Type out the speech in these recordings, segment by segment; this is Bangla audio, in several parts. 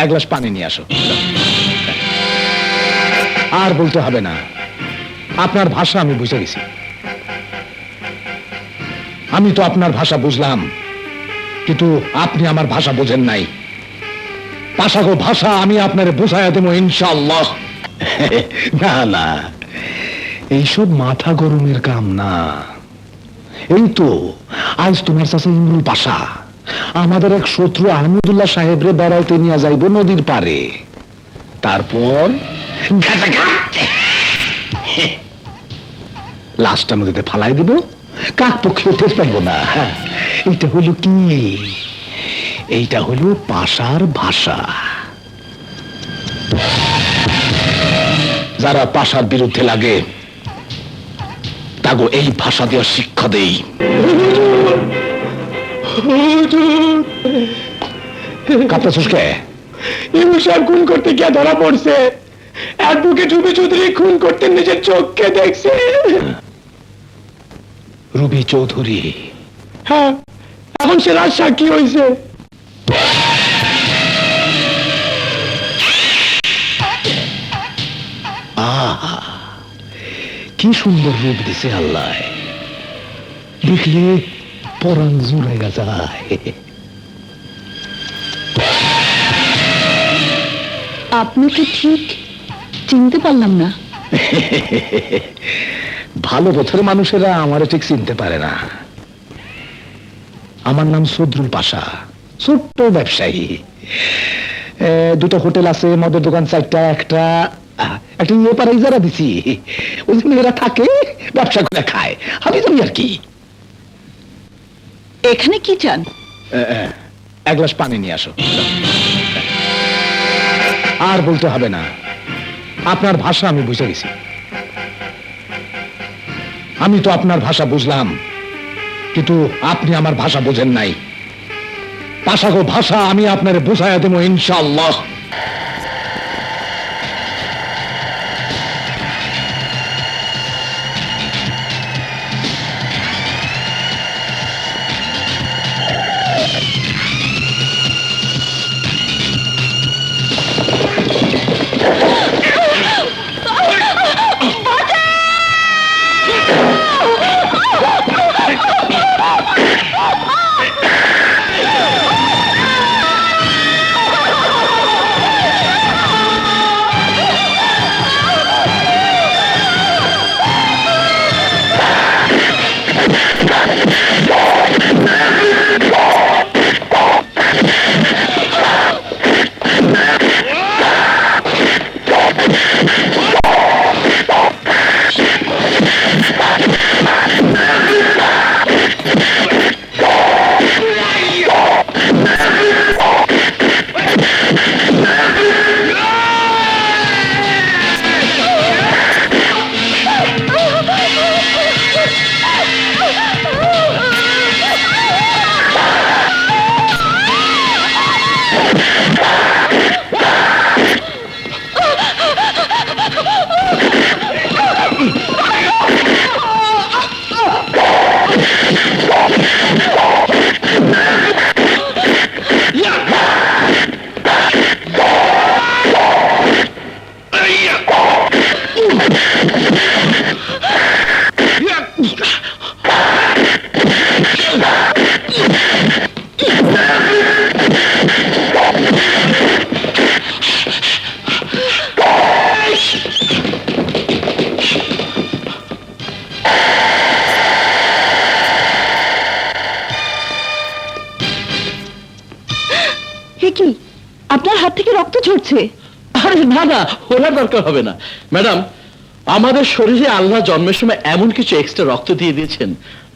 এক গ্লাস পানি নিয়ে আসো। আর বলতে হবে না, আপনার ভাষা আমি বুঝে গেছি। আমি তো আপনার ভাষা বুঝলাম, কিন্তু আপনি আমার ভাষা বোঝেন নাই। পাশাগো ভাষা আমি আপনার বুঝাইয়া দেবো ইনশাআল্লাহ। না না, এইসব মাথা গরমের কাম না। এই তো আজ তোমার চাচা ইমরুল পাশা আমাদের এক শত্রু আহমদুল্লাহ সাহেবরে বেড়াইতে নিয়ে যাইব নদীর পারে। তারপর লাশটা নদীতে ফালাই দিব, কাক পক্ষে টের পাইব না। এইটা হলো কি? এইটা হলো পাশার ভাষা। যারা পাশার বিরুদ্ধে লাগে তাগো এই ভাষা দিয়ে শিক্ষা দেই। কাঁপতেছিস কে? ইমু সাহেব খুন করতে গিয়ে ধরা পড়ছে। অ্যাডভোকেট রুবি চৌধুরী খুন করতে নিজের চোখকে দেখছে। রুবি চৌধুরী? হ্যাঁ, এখন সে রাজ সাক্ষী হয়েছে। আহা, কি সুন্দর রূপ দিছে আল্লাহ, দেখলে পরাণ জুড়াইয়া যায়। আপনাকে ঠিক চিনতে পারলাম না। ভালো পথের মানুষেরা আমারে ঠিক চিনতে পারে না। আমার নাম সদরুল পাশা, ছোট্ট ব্যবসায়ী। দুটো হোটেল আছে, মদের দোকান চারটা, একটা ইয়ে পারে ইজারা দিছি। ওই জন্য এরা থাকে, ব্যবসা করে খায়, আমি জানি আর কি। এখানে কি চান? এক গ্লাস পানি নিয়ে আসো। আর বলতে হবে না, আপনার ভাষা আমি বুঝে গেছি। আমি তো আপনার ভাষা বুঝলাম, কিন্তু আপনি আমার ভাষা বোঝেন নাই। পাশাগো ভাষা আমি আপনার বুঝাইয়া দেবো ইনশাআল্লাহ। কি আপনার হাত থেকে রক্ত ঝরছে? আরে না না, ওনার দরকার হবে না ম্যাডাম। আমাদের শরীরে আল্লাহ জন্মের সময় এমন কিছু এক্সট্রা রক্ত দিয়ে দিয়েছেন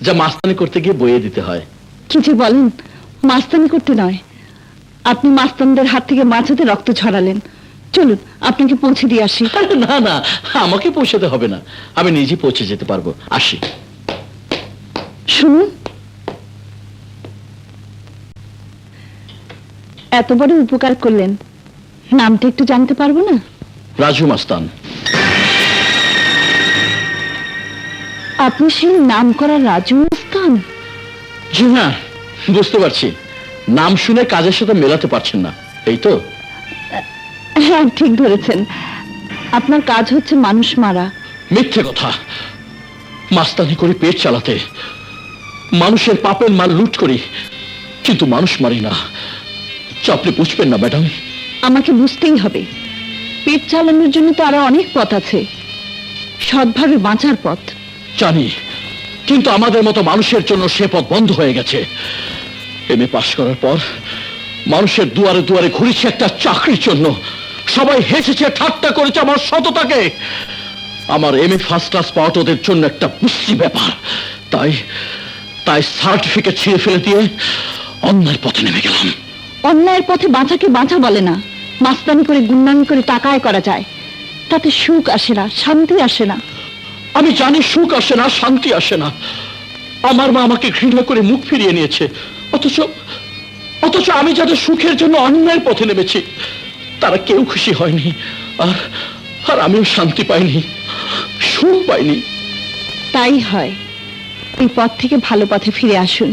যা মাস্তানি করতে গিয়ে বইয়ে দিতে হয়। কি যে বলেন, মাস্তানি করতে নয়, আপনি মাস্তানদের হাত থেকে মাঝাতে রক্ত ঝরালেন। চলুন আপনাকে পৌঁছে দিয়ে আসি। না না, আমাকে পৌঁছাতে হবে না, আমি নিজে পৌঁছে যেতে পারবো। আসি। শুনুন, এত বড় উপকার করলেন, নামটা একটু জানতে পারবো না? রাজু মাস্তান। আপনি সেই নাম করা রাজু মাস্তান? জি হ্যাঁ, বুঝতে পারছি। নাম শুনে কাজের সাথে মেলাতে পারছেন না, এই তো? হ্যাঁ, ঠিক ধরেছেন। আপনার কাজ হচ্ছে মানুষ মারা। মিথ্যে কথা। মাস্তানি করে পেট চালাতে, মানুষের পাপের মাল লুট করি, কিন্তু মানুষ মারি না। যা আপনি বুঝবেন না ম্যাডাম। আমাকে বুঝতেই হবে, পেট চালানোর জন্য তো আরো অনেক পথ আছে, সৎভাবে বাঁচার পথ। জানি, কিন্তু আমাদের মতো মানুষের জন্য সে পথ বন্ধ হয়ে গেছে। এমএ পাশ করার পর মানুষের দুয়ারে দুয়ারে ঘুরেছি একটা চাকরির জন্য। সবাই হেসেছে, ঠাট্টা করেছে আমার সততাকে। আমার এমএ ফার্স্ট ক্লাস পাওয়া ওদের জন্য একটা বিশ্রী ব্যাপার। তাই তাই সার্টিফিকেট ছিঁড়ে ফেলে দিয়ে অন্যের পথে নেমে গেলাম। অন্যায়ের পথে বাঁচাকে বাঁচা বলে না। মাস্তানি করে গুন্ডামি করে টাকা আয় করা যায়, তাতে সুখ আসে না, শান্তি আসে না। আমি জানি সুখ আসে না, শান্তি আসে না। আমার মা আমাকে ঘৃণা করে মুখ ফিরিয়ে নিয়েছে, অথচ অথচ আমি যাদের সুখের জন্য অন্যায়ের পথে নেমেছি তারা কেউ খুশি হয়নি। আর আর আমিও শান্তি পাইনি, সুখ পাইনি। তাই হয়, এই পথ থেকে ভালো পথে ফিরে আসুন,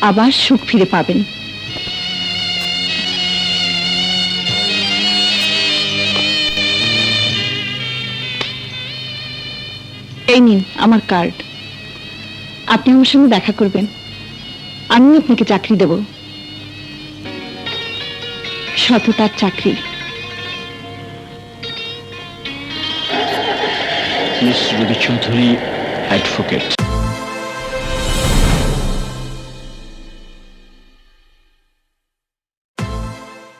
আবার সুখ ফিরে পাবেন। এই নিন আমার কার্ড। আপনি আমার সঙ্গে দেখা করবেন, আমি আপনাকে চাকরি দেব। সততার চাকরি। মিস রবি চৌধুরী, অ্যাডভোকেট।